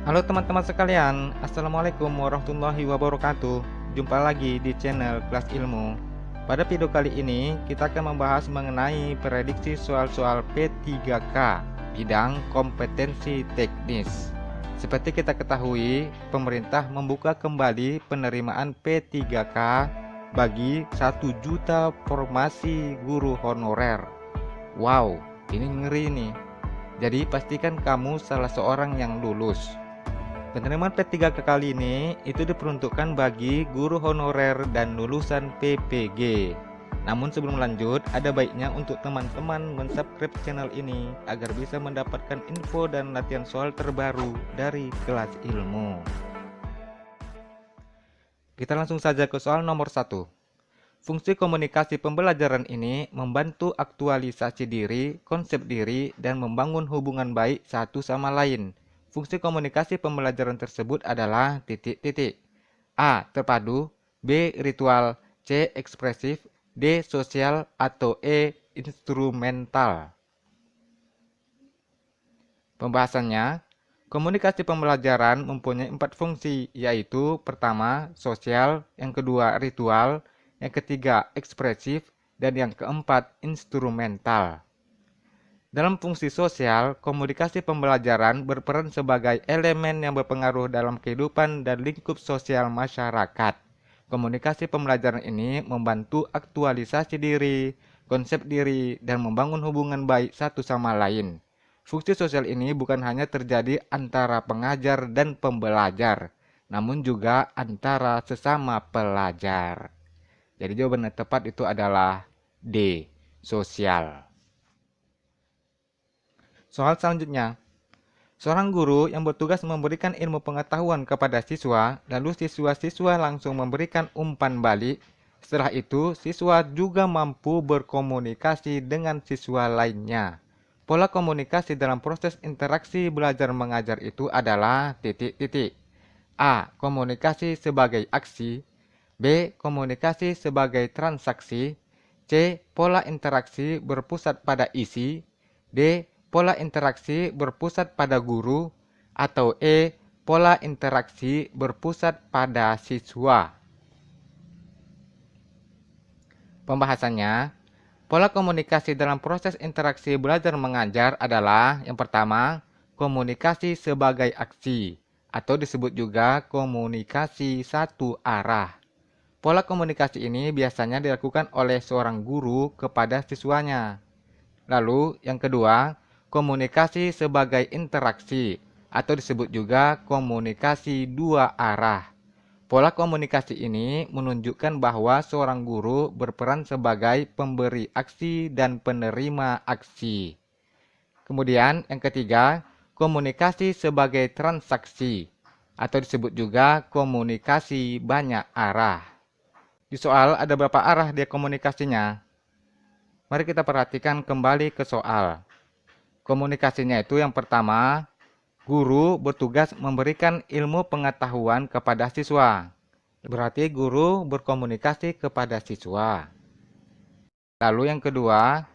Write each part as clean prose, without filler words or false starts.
Halo teman-teman sekalian, Assalamualaikum warahmatullahi wabarakatuh. Jumpa lagi di channel Kelas Ilmu. Pada video kali ini, kita akan membahas mengenai prediksi soal-soal P3K, bidang kompetensi teknis. Seperti kita ketahui, pemerintah membuka kembali penerimaan P3K bagi 1 juta formasi guru honorer. Wow, ini ngeri nih. Jadi pastikan kamu salah seorang yang lulus. Penerimaan P3K kali ini itu diperuntukkan bagi guru honorer dan lulusan PPG. Namun sebelum lanjut, ada baiknya untuk teman-teman mensubscribe channel ini agar bisa mendapatkan info dan latihan soal terbaru dari Kelas Ilmu. Kita langsung saja ke soal nomor 1. Fungsi komunikasi pembelajaran ini membantu aktualisasi diri, konsep diri, dan membangun hubungan baik satu sama lain. Fungsi komunikasi pembelajaran tersebut adalah titik-titik. A. Terpadu, B. Ritual, C. Ekspresif, D. Sosial, atau E. Instrumental. Pembahasannya, komunikasi pembelajaran mempunyai 4 fungsi, yaitu pertama, sosial, yang kedua, ritual, yang ketiga, ekspresif, dan yang keempat, instrumental. Dalam fungsi sosial, komunikasi pembelajaran berperan sebagai elemen yang berpengaruh dalam kehidupan dan lingkup sosial masyarakat. Komunikasi pembelajaran ini membantu aktualisasi diri, konsep diri, dan membangun hubungan baik satu sama lain. Fungsi sosial ini bukan hanya terjadi antara pengajar dan pembelajar, namun juga antara sesama pelajar. Jadi jawaban yang tepat itu adalah D, sosial. Soal selanjutnya, seorang guru yang bertugas memberikan ilmu pengetahuan kepada siswa, lalu siswa-siswa langsung memberikan umpan balik. Setelah itu, siswa juga mampu berkomunikasi dengan siswa lainnya. Pola komunikasi dalam proses interaksi belajar mengajar itu adalah titik-titik. A. Komunikasi sebagai aksi. B. Komunikasi sebagai transaksi. C. Pola interaksi berpusat pada isi. D. Pola interaksi berpusat pada guru, atau E. Pola interaksi berpusat pada siswa. Pembahasannya, pola komunikasi dalam proses interaksi belajar mengajar adalah yang pertama, komunikasi sebagai aksi, atau disebut juga komunikasi satu arah. Pola komunikasi ini biasanya dilakukan oleh seorang guru kepada siswanya. Lalu yang kedua, komunikasi sebagai interaksi atau disebut juga komunikasi dua arah. Pola komunikasi ini menunjukkan bahwa seorang guru berperan sebagai pemberi aksi dan penerima aksi. Kemudian yang ketiga, komunikasi sebagai transaksi atau disebut juga komunikasi banyak arah. Di soal ada berapa arah dia komunikasinya? Mari kita perhatikan kembali ke soal. Komunikasinya itu yang pertama, guru bertugas memberikan ilmu pengetahuan kepada siswa. Berarti guru berkomunikasi kepada siswa. Lalu yang kedua,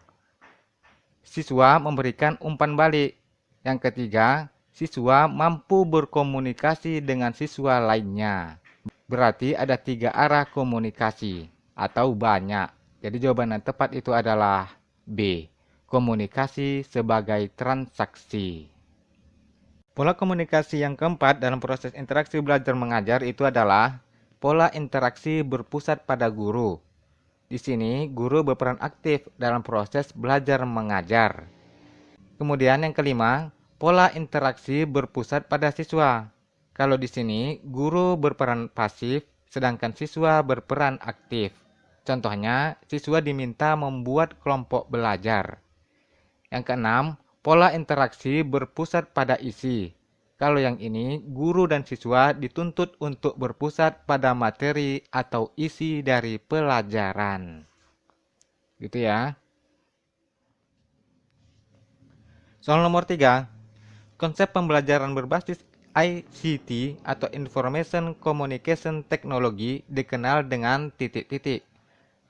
siswa memberikan umpan balik. Yang ketiga, siswa mampu berkomunikasi dengan siswa lainnya. Berarti ada 3 arah komunikasi atau banyak. Jadi jawaban yang tepat itu adalah B. Komunikasi sebagai transaksi. Pola komunikasi yang keempat dalam proses interaksi belajar mengajar itu adalah pola interaksi berpusat pada guru. Di sini, guru berperan aktif dalam proses belajar mengajar. Kemudian yang kelima, pola interaksi berpusat pada siswa. Kalau di sini, guru berperan pasif, sedangkan siswa berperan aktif. Contohnya, siswa diminta membuat kelompok belajar. Yang keenam, pola interaksi berpusat pada isi. Kalau yang ini, guru dan siswa dituntut untuk berpusat pada materi atau isi dari pelajaran. Gitu ya. Soal nomor 3, konsep pembelajaran berbasis ICT atau Information Communication Technology dikenal dengan titik-titik.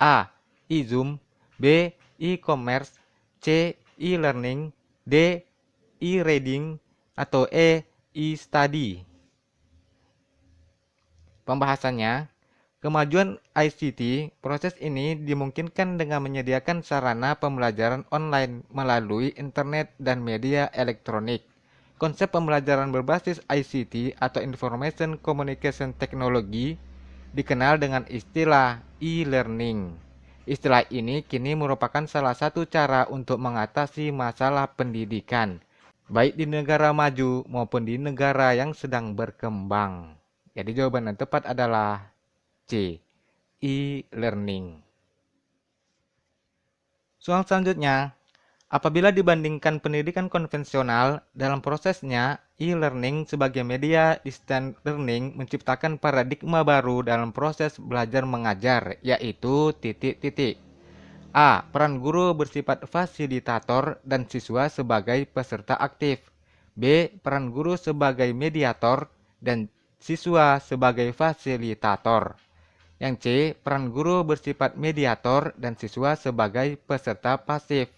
A. E-Zoom, B. E-commerce, C. E-learning, D. E-reading, atau E. e-study. Pembahasannya, kemajuan ICT, proses ini dimungkinkan dengan menyediakan sarana pembelajaran online melalui internet dan media elektronik. Konsep pembelajaran berbasis ICT atau Information Communication Technology dikenal dengan istilah e-learning. Istilah ini kini merupakan salah satu cara untuk mengatasi masalah pendidikan, baik di negara maju maupun di negara yang sedang berkembang. Jadi jawaban yang tepat adalah C, e-learning. Soal selanjutnya, apabila dibandingkan pendidikan konvensional, dalam prosesnya, e-learning sebagai media distance learning menciptakan paradigma baru dalam proses belajar mengajar, yaitu titik-titik. A. Peran guru bersifat fasilitator dan siswa sebagai peserta aktif. B. Peran guru sebagai mediator dan siswa sebagai fasilitator. Yang C. Peran guru bersifat mediator dan siswa sebagai peserta pasif.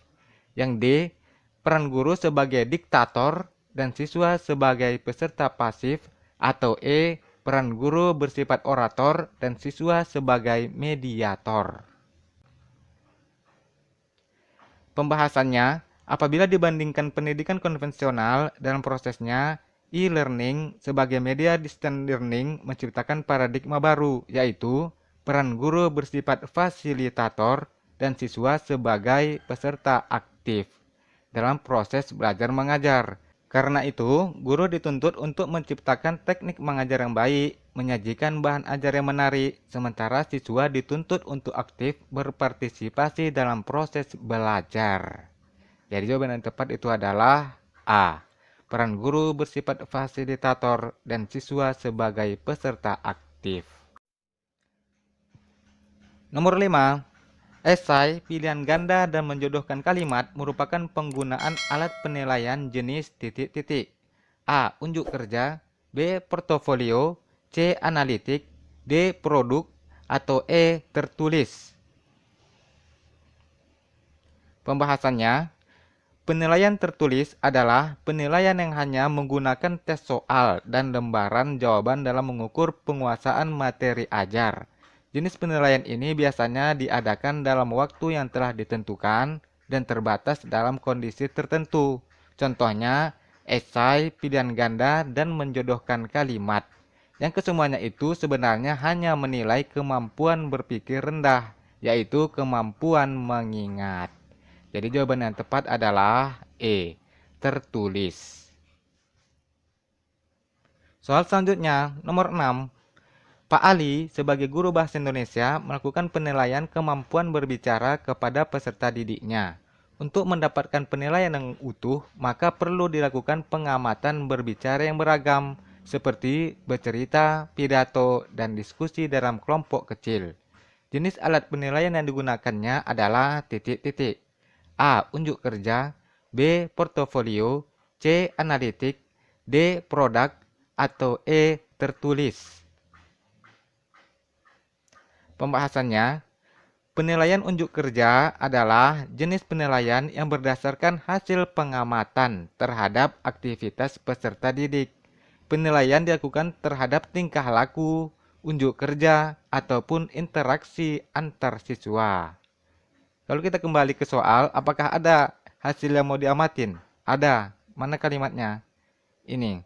Yang D. Peran guru sebagai diktator dan siswa sebagai peserta pasif. Atau E. Peran guru bersifat orator dan siswa sebagai mediator. Pembahasannya, apabila dibandingkan pendidikan konvensional dalam prosesnya, e-learning sebagai media distance learning menciptakan paradigma baru, yaitu peran guru bersifat fasilitator dan siswa sebagai peserta aktif dalam proses belajar mengajar. Karena itu, guru dituntut untuk menciptakan teknik mengajar yang baik, menyajikan bahan ajar yang menarik, sementara siswa dituntut untuk aktif berpartisipasi dalam proses belajar. Jadi jawaban yang tepat itu adalah A. Peran guru bersifat fasilitator dan siswa sebagai peserta aktif. Nomor 5. Esai, pilihan ganda, dan menjodohkan kalimat merupakan penggunaan alat penilaian jenis titik-titik. A. Unjuk kerja. B. Portofolio. C. Analitik. D. Produk. Atau E. Tertulis. Pembahasannya, penilaian tertulis adalah penilaian yang hanya menggunakan tes soal dan lembaran jawaban dalam mengukur penguasaan materi ajar. Jenis penilaian ini biasanya diadakan dalam waktu yang telah ditentukan dan terbatas dalam kondisi tertentu. Contohnya, esai, pilihan ganda, dan menjodohkan kalimat. Yang kesemuanya itu sebenarnya hanya menilai kemampuan berpikir rendah, yaitu kemampuan mengingat. Jadi jawaban yang tepat adalah E, tertulis. Soal selanjutnya, nomor 6. Pak Ali sebagai guru bahasa Indonesia melakukan penilaian kemampuan berbicara kepada peserta didiknya. Untuk mendapatkan penilaian yang utuh, maka perlu dilakukan pengamatan berbicara yang beragam, seperti bercerita, pidato, dan diskusi dalam kelompok kecil. Jenis alat penilaian yang digunakannya adalah titik-titik. A. Unjuk kerja. B. Portofolio. C. Analitik. D. Produk. Atau E. Tertulis. Pembahasannya, penilaian unjuk kerja adalah jenis penilaian yang berdasarkan hasil pengamatan terhadap aktivitas peserta didik. Penilaian dilakukan terhadap tingkah laku, unjuk kerja, ataupun interaksi antar siswa. Kalau kita kembali ke soal, apakah ada hasil yang mau diamatin? Ada. Mana kalimatnya? Ini.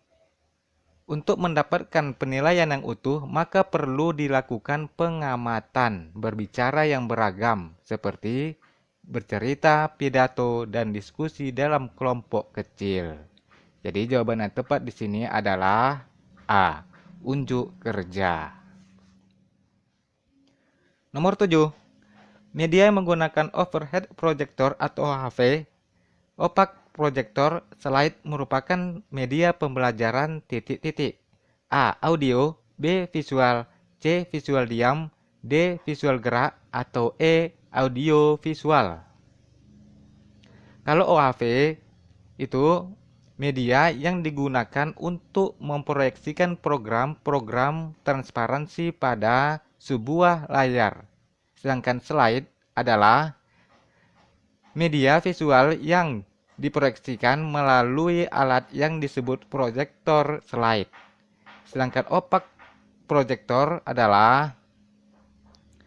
Untuk mendapatkan penilaian yang utuh, maka perlu dilakukan pengamatan berbicara yang beragam, seperti bercerita, pidato, dan diskusi dalam kelompok kecil. Jadi jawaban yang tepat di sini adalah A. Unjuk kerja. Nomor 7. Media yang menggunakan overhead projector atau OHV, opak proyektor slide merupakan media pembelajaran titik-titik. A. Audio. B. Visual. C. Visual diam. D. Visual gerak. Atau E. Audio visual. Kalau OHV itu media yang digunakan untuk memproyeksikan program-program transparansi pada sebuah layar. Sedangkan slide adalah media visual yang diproyeksikan melalui alat yang disebut proyektor slide. Sedangkan opak proyektor adalah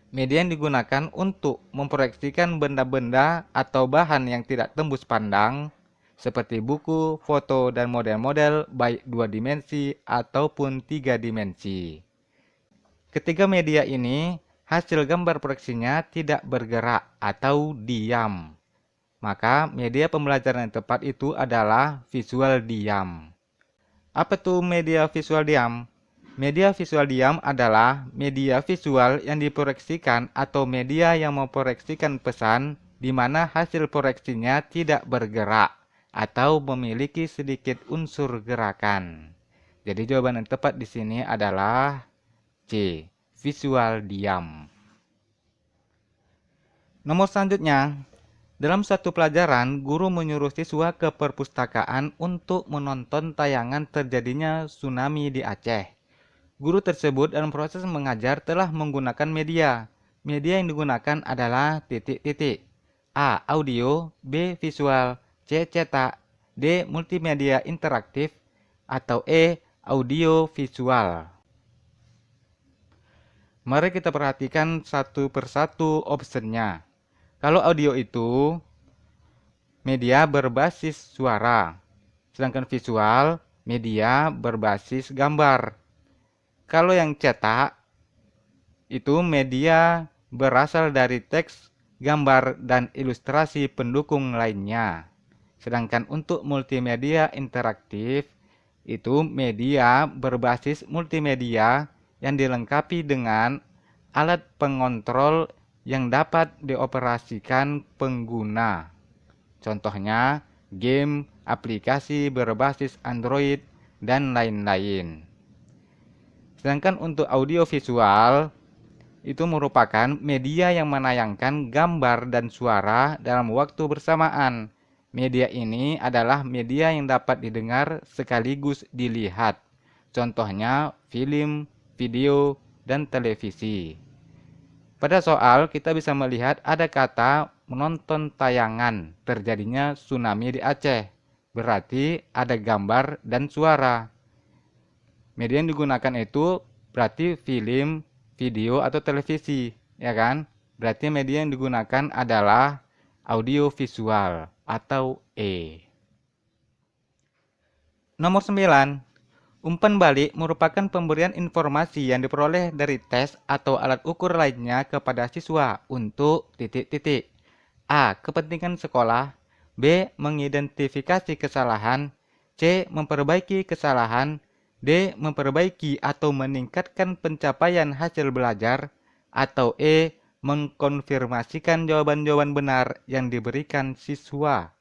media yang digunakan untuk memproyeksikan benda-benda atau bahan yang tidak tembus pandang, seperti buku, foto, dan model-model baik 2 dimensi ataupun 3 dimensi. Ketiga media ini, hasil gambar proyeksinya tidak bergerak atau diam. Maka media pembelajaran yang tepat itu adalah visual diam. Apa tuh media visual diam? Media visual diam adalah media visual yang diproyeksikan atau media yang memproyeksikan pesan di mana hasil proyeksinya tidak bergerak atau memiliki sedikit unsur gerakan. Jadi jawaban yang tepat di sini adalah C, visual diam. Nomor selanjutnya, dalam suatu pelajaran, guru menyuruh siswa ke perpustakaan untuk menonton tayangan terjadinya tsunami di Aceh. Guru tersebut dalam proses mengajar telah menggunakan media. Media yang digunakan adalah titik-titik. A. Audio, B. Visual, C. Cetak, D. Multimedia interaktif, atau E. Audio visual. Mari kita perhatikan satu persatu optionnya. Kalau audio itu media berbasis suara, sedangkan visual media berbasis gambar. Kalau yang cetak itu media berasal dari teks, gambar, dan ilustrasi pendukung lainnya. Sedangkan untuk multimedia interaktif itu media berbasis multimedia yang dilengkapi dengan alat pengontrol yang dapat dioperasikan pengguna. Contohnya, game, aplikasi berbasis Android, dan lain-lain. Sedangkan untuk audiovisual, itu merupakan media yang menayangkan gambar dan suara dalam waktu bersamaan. Media ini adalah media yang dapat didengar sekaligus dilihat. Contohnya, film, video, dan televisi. Pada soal, kita bisa melihat ada kata menonton tayangan terjadinya tsunami di Aceh. Berarti ada gambar dan suara. Media yang digunakan itu berarti film, video, atau televisi, ya kan? Berarti media yang digunakan adalah audio visual atau E. Nomor 9. Umpan balik merupakan pemberian informasi yang diperoleh dari tes atau alat ukur lainnya kepada siswa untuk titik-titik. A. Kepentingan sekolah. B. Mengidentifikasi kesalahan. C. Memperbaiki kesalahan. D. Memperbaiki atau meningkatkan pencapaian hasil belajar. Atau E. Mengkonfirmasikan jawaban-jawaban benar yang diberikan siswa.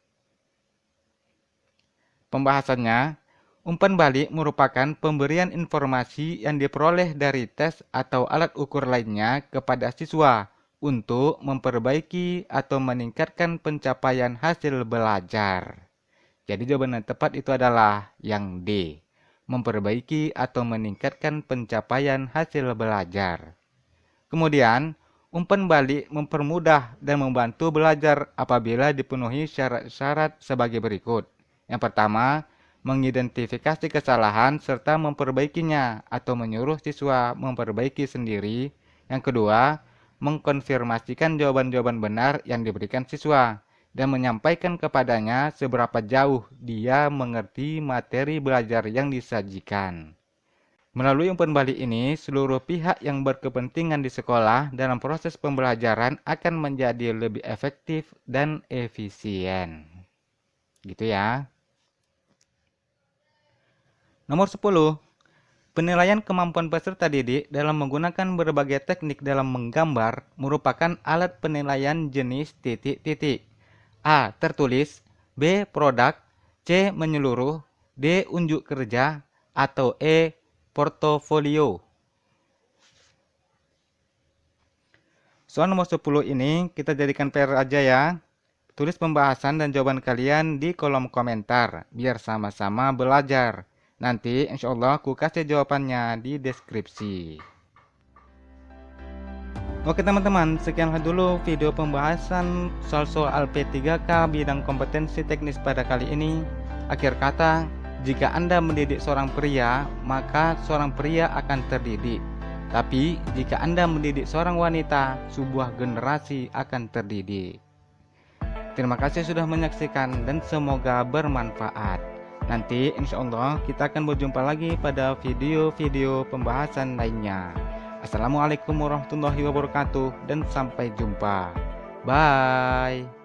Pembahasannya, umpan balik merupakan pemberian informasi yang diperoleh dari tes atau alat ukur lainnya kepada siswa untuk memperbaiki atau meningkatkan pencapaian hasil belajar. Jadi jawaban yang tepat itu adalah yang D, memperbaiki atau meningkatkan pencapaian hasil belajar. Kemudian, umpan balik mempermudah dan membantu belajar apabila dipenuhi syarat-syarat sebagai berikut. Yang pertama, mengidentifikasi kesalahan serta memperbaikinya atau menyuruh siswa memperbaiki sendiri. Yang kedua, mengkonfirmasikan jawaban-jawaban benar yang diberikan siswa dan menyampaikan kepadanya seberapa jauh dia mengerti materi belajar yang disajikan. Melalui umpan balik ini, seluruh pihak yang berkepentingan di sekolah dalam proses pembelajaran akan menjadi lebih efektif dan efisien. Gitu ya. Nomor 10. Penilaian kemampuan peserta didik dalam menggunakan berbagai teknik dalam menggambar merupakan alat penilaian jenis titik-titik. A. Tertulis, B. Produk, C. Menyeluruh, D. Unjuk kerja, atau E. Portofolio. Soal nomor 10 ini kita jadikan PR aja ya. Tulis pembahasan dan jawaban kalian di kolom komentar biar sama-sama belajar. Nanti insya Allah aku kasih jawabannya di deskripsi. Oke teman-teman, sekianlah dulu video pembahasan soal-soal P3K bidang kompetensi teknis pada kali ini. Akhir kata, jika Anda mendidik seorang pria, maka seorang pria akan terdidik. Tapi, jika Anda mendidik seorang wanita, sebuah generasi akan terdidik. Terima kasih sudah menyaksikan dan semoga bermanfaat. Nanti insya Allah kita akan berjumpa lagi pada video-video pembahasan lainnya. Assalamualaikum warahmatullahi wabarakatuh dan sampai jumpa. Bye.